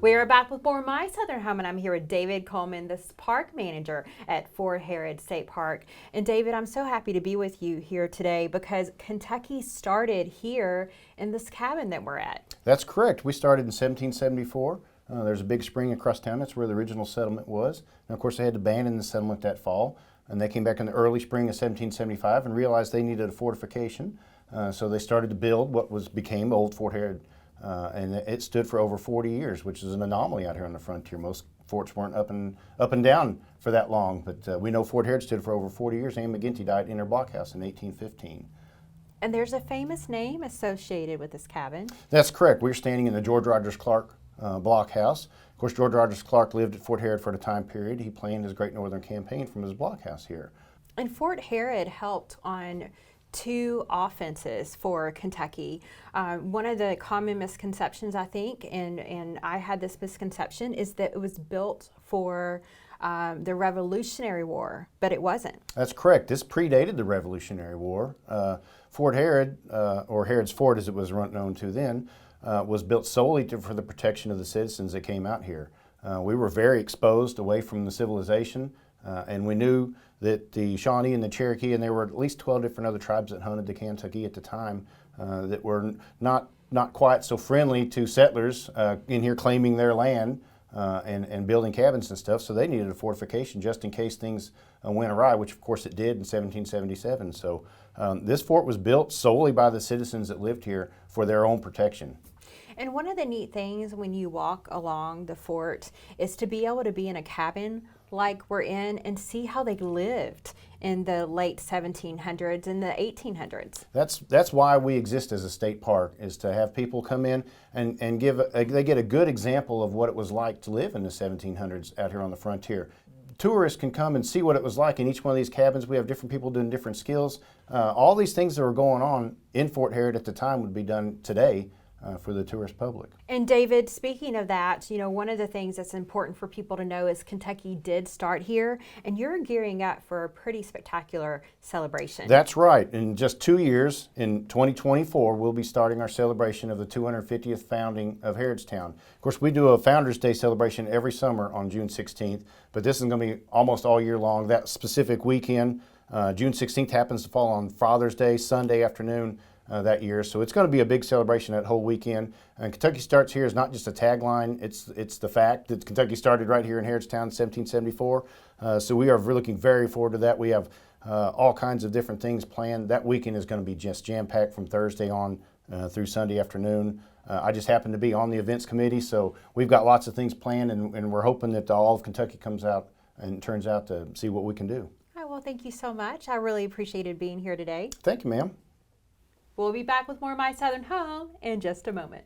We are back with more of My Southern Home, and I'm here with David Coleman, the park manager at Fort Harrod State Park. And David, I'm so happy to be with you here today because Kentucky started here in this cabin that we're at. That's correct. We started in 1774. There's a big spring across town. That's where the original settlement was. And of course, they had to abandon the settlement that fall. And they came back in the early spring of 1775 and realized they needed a fortification. So they started to build what became Old Fort Harrod. And it stood for over 40 years, which is an anomaly out here on the frontier. Most forts weren't up and down for that long, but we know Fort Harrod stood for over 40 years. Anne McGinty died in her blockhouse in 1815. And there's a famous name associated with this cabin. That's correct. We're standing in the George Rogers Clark blockhouse. Of course, George Rogers Clark lived at Fort Harrod for a time period. He planned his Great Northern Campaign from his blockhouse here. And Fort Harrod helped on two offenses for Kentucky. One of the common misconceptions, I think, and I had this misconception, is that it was built for the Revolutionary War, but it wasn't. That's correct. This predated the Revolutionary War. Fort Harrod, or Harrod's Fort as it was known to then, was built solely for the protection of the citizens that came out here. We were very exposed away from the civilization, and we knew that the Shawnee and the Cherokee, and there were at least 12 different other tribes that hunted the Kentucky at the time that were not quite so friendly to settlers in here claiming their land and building cabins and stuff, so they needed a fortification just in case things went awry, which of course it did in 1777. So this fort was built solely by the citizens that lived here for their own protection. And one of the neat things when you walk along the fort is to be able to be in a cabin like we're in and see how they lived in the late 1700s and the 1800s. That's why we exist as a state park, is to have people come in and they get a good example of what it was like to live in the 1700s out here on the frontier. Tourists can come and see what it was like in each one of these cabins. We have different people doing different skills. All these things that were going on in Fort Harrod at the time would be done today for the tourist public. And David, speaking of that, you know, one of the things that's important for people to know is Kentucky did start here, and you're gearing up for a pretty spectacular celebration. That's right. In just 2 years, in 2024, we'll be starting our celebration of the 250th founding of Harrodstown. Of course, we do a Founders Day celebration every summer on June 16th, but this is going to be almost all year long. That specific weekend, June 16th, happens to fall on Father's Day, Sunday afternoon, that year. So it's going to be a big celebration that whole weekend. And Kentucky Starts Here is not just a tagline, it's the fact that Kentucky started right here in Harrodstown in 1774. So we are looking very forward to that. We have all kinds of different things planned. That weekend is going to be just jam-packed from Thursday on through Sunday afternoon. I just happen to be on the events committee, so we've got lots of things planned, and we're hoping that all of Kentucky comes out and turns out to see what we can do. All right, well, thank you so much. I really appreciated being here today. Thank you, ma'am. We'll be back with more of My Southern Home in just a moment.